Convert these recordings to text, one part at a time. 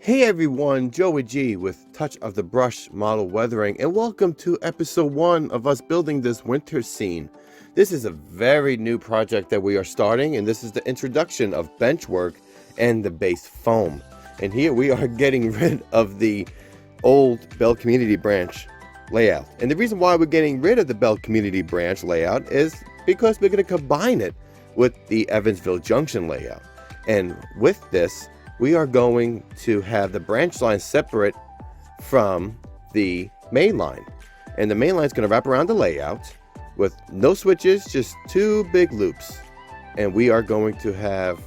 Hey everyone, Joey G with Touch of the Brush Model Weathering, and welcome to episode 1 of us building this winter scene. This is a very new project that we are starting, and this is the introduction of Benchwork and the base foam. And here we are getting rid of the old Bell Community Branch layout. And the reason why we're getting rid of the Bell Community Branch layout is because we're going to combine it with the Evansville Junction layout. And with this, we are going to have the branch line separate from the main line. And the main line is going to wrap around the layout with no switches, just 2 big loops. And we are going to have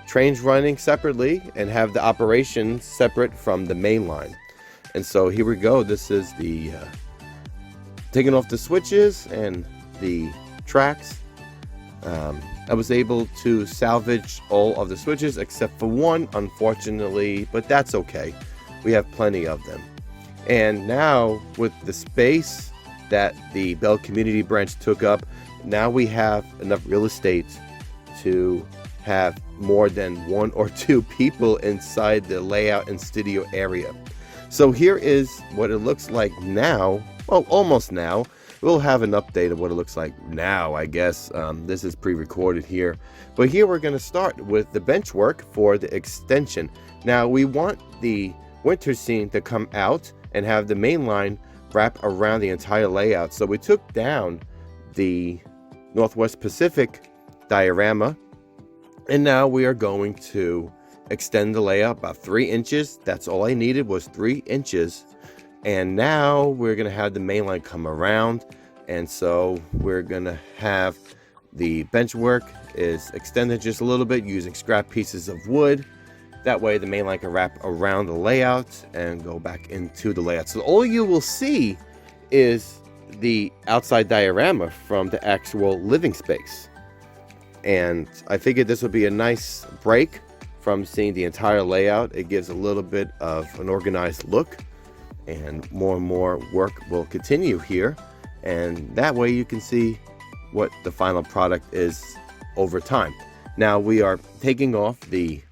trains running separately and have the operations separate from the main line. And so here we go. This is the taking off the switches and the tracks. I was able to salvage all of the switches except for one, unfortunately, but that's okay. We have plenty of them. And now with the space that the Bell Community Branch took up, now we have enough real estate to have more than 1 or 2 people inside the layout and studio area. So here is what it looks like now. Well, almost now. We'll have an update of what it looks like now, I guess. This is pre-recorded here. But here we're going to start with the bench work for the extension. Now, we want the winter scene to come out and have the main line wrap around the entire layout. So we took down the Northwest Pacific diorama. And now we are going to extend the layout about 3 inches. That's all I needed was 3 inches. And now we're going to have the main line come around, and so we're going to have the bench work is extended just a little bit using scrap pieces of wood. That way the main line can wrap around the layout and go back into the layout. So all you will see is the outside diorama from the actual living space. And I figured this would be a nice break from seeing the entire layout. It gives a little bit of an organized look. And more work will continue here, and that way you can see what the final product is over time. Now we are taking off the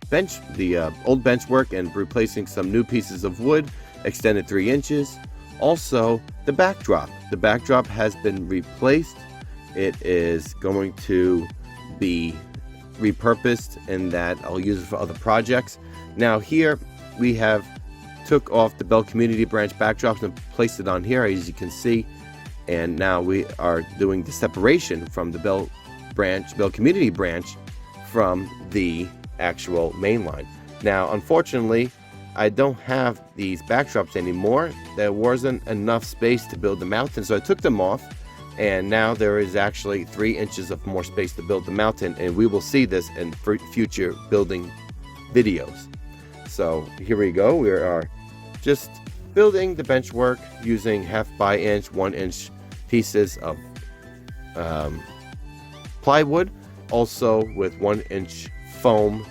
old bench work and replacing some new pieces of wood, extended 3 inches. Also the backdrop has been replaced. It is going to be repurposed in that I'll use it for other projects. Now here we have took off the Bell Community Branch backdrops and placed it on here, as you can see. And now we are doing the separation from the Bell Community Branch from the actual main line. Now, unfortunately, I don't have these backdrops anymore. There wasn't enough space to build the mountain, so I took them off. And now there is actually 3 inches of more space to build the mountain, and we will see this in future building videos. So here we go. We are just building the bench work using 1/2 by inch, 1 inch pieces of plywood, also with 1 inch foam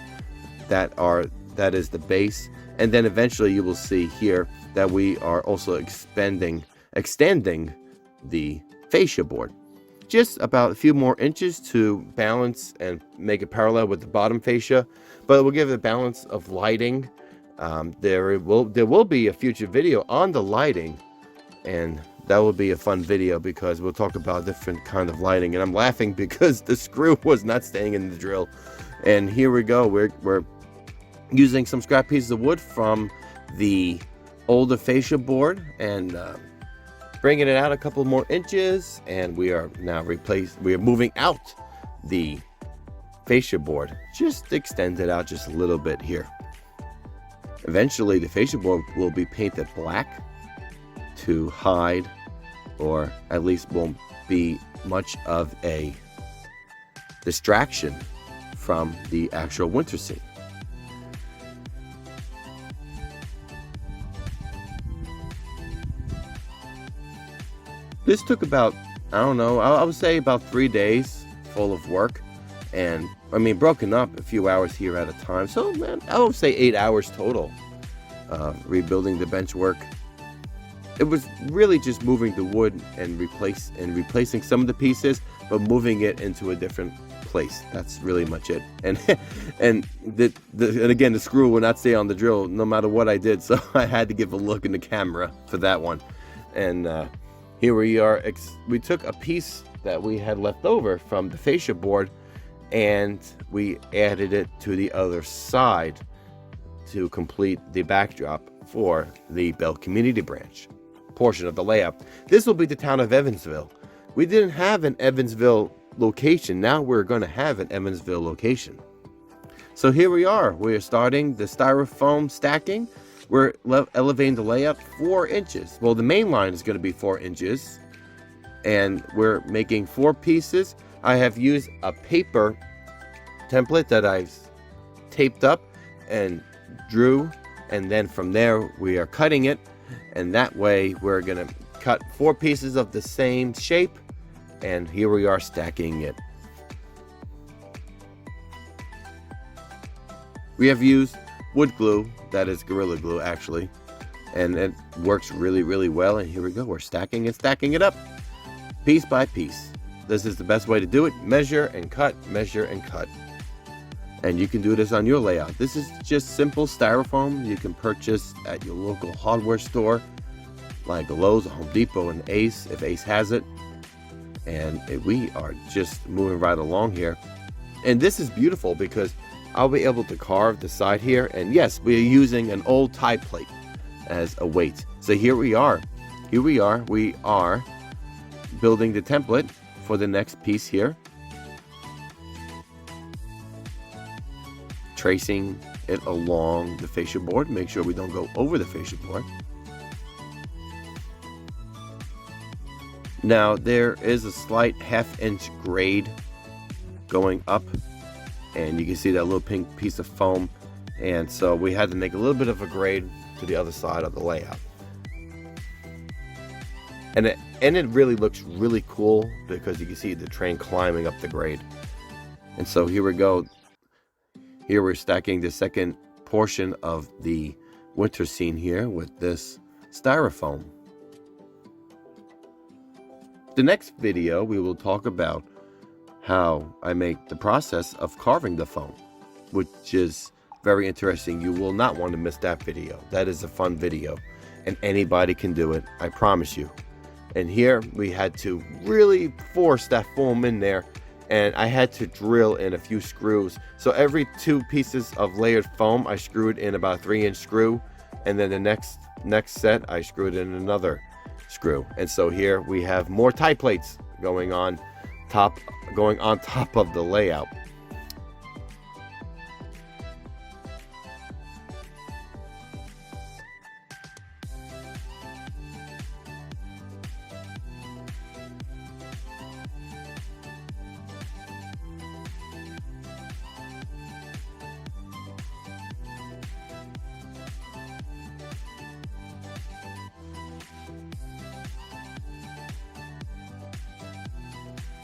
that is the base. And then eventually you will see here that we are also extending the fascia board just about a few more inches to balance and make it parallel with the bottom fascia, but it will give a balance of lighting. There will be a future video on the lighting, and that will be a fun video because we'll talk about different kind of lighting. And I'm laughing because the screw was not staying in the drill. And here we go. We're using some scrap pieces of wood from the older fascia board and bringing it out a couple more inches, and we are now moving out the fascia board. Just extend it out just a little bit here. Eventually the fascia board will be painted black to hide, or at least won't be much of a distraction from the actual winter scene. This took about, I don't know, I would say about 3 days full of work. And I mean, broken up a few hours here at a time. So, man, I would say 8 hours total rebuilding the bench work. It was really just moving the wood and replacing some of the pieces, but moving it into a different place. That's really much it. And and again, the screw will not stay on the drill no matter what I did, so I had to give a look in the camera for that one. And here we are. We took a piece that we had left over from the fascia board and we added it to the other side to complete the backdrop for the Bell Community Branch portion of the layout. This will be the town of Evansville. We didn't have an Evansville location. Now we're going to have an Evansville location. So here we are. We're starting the styrofoam stacking. We're elevating the layout 4 inches. Well, the main line is going to be 4 inches. And we're making 4 pieces. I have used a paper template that I've taped up and drew. And then from there, we are cutting it. And that way, we're going to cut 4 pieces of the same shape. And here we are stacking it. We have used wood glue, that is Gorilla Glue actually, and it works really, really well. And here we go, we're stacking it up, piece by piece. This is the best way to do it. Measure and cut, measure and cut. And you can do this on your layout. This is just simple styrofoam you can purchase at your local hardware store, like Lowe's, Home Depot, and Ace, if Ace has it. And we are just moving right along here. And this is beautiful because I'll be able to carve the side here. And yes, we are using an old tie plate as a weight. So here we are. We are building the template for the next piece here. Tracing it along the fascia board. Make sure we don't go over the fascia board. Now there is a slight 1/2 inch grade going up, and you can see that little pink piece of foam, and so we had to make a little bit of a grade to the other side of the layout. And it really looks really cool because you can see the train climbing up the grade. And so here we go. Here we're stacking the second portion of the winter scene here with this styrofoam. The next video we will talk about how I make the process of carving the foam, which is very interesting. You will not want to miss that video. That is a fun video and anybody can do it, I promise you. And here we had to really force that foam in there, and I had to drill in a few screws. So every 2 pieces of layered foam I screwed in about a 3-inch screw, and then the next set I screwed in another screw. And so here we have more tie plates going on top of the layout.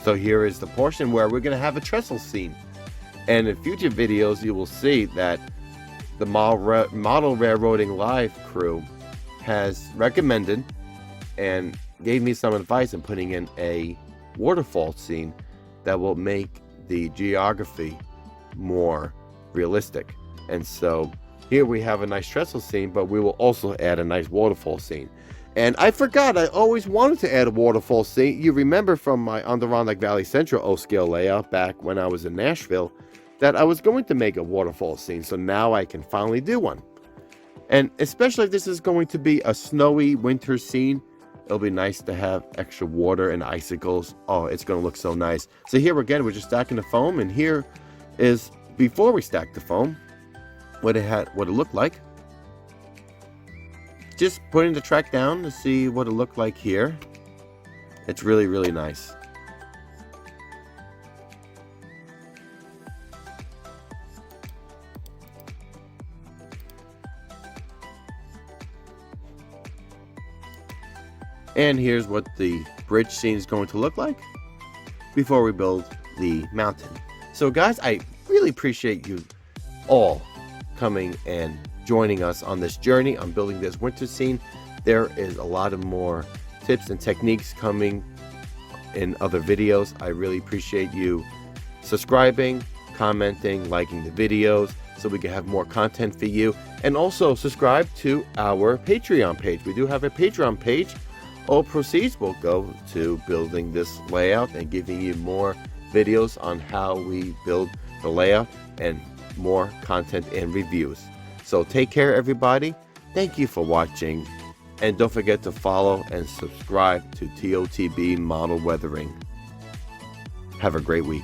So here is the portion where we're going to have a trestle scene. And in future videos, you will see that the Model Railroading Live crew has recommended and gave me some advice in putting in a waterfall scene that will make the geography more realistic. And so here we have a nice trestle scene, but we will also add a nice waterfall scene. And I forgot, I always wanted to add a waterfall scene. You remember from my Adirondack Valley Central O-scale layout back when I was in Nashville that I was going to make a waterfall scene. So now I can finally do one. And especially if this is going to be a snowy winter scene, it'll be nice to have extra water and icicles. Oh, it's going to look so nice. So here again, we're just stacking the foam. And here is before we stack the foam, what it looked like. Just putting the track down to see what it looked like here. It's really, really nice. And here's what the bridge scene is going to look like before we build the mountain. So guys, I really appreciate you all coming and joining us on this journey on building this winter scene. There is a lot of more tips and techniques coming in other videos. I really appreciate you subscribing, commenting, liking the videos so we can have more content for you. And also subscribe to our Patreon page. We do have a Patreon page. All proceeds will go to building this layout and giving you more videos on how we build the layout and more content and reviews. So take care, everybody. Thank you for watching. And don't forget to follow and subscribe to TOTB Model Weathering. Have a great week.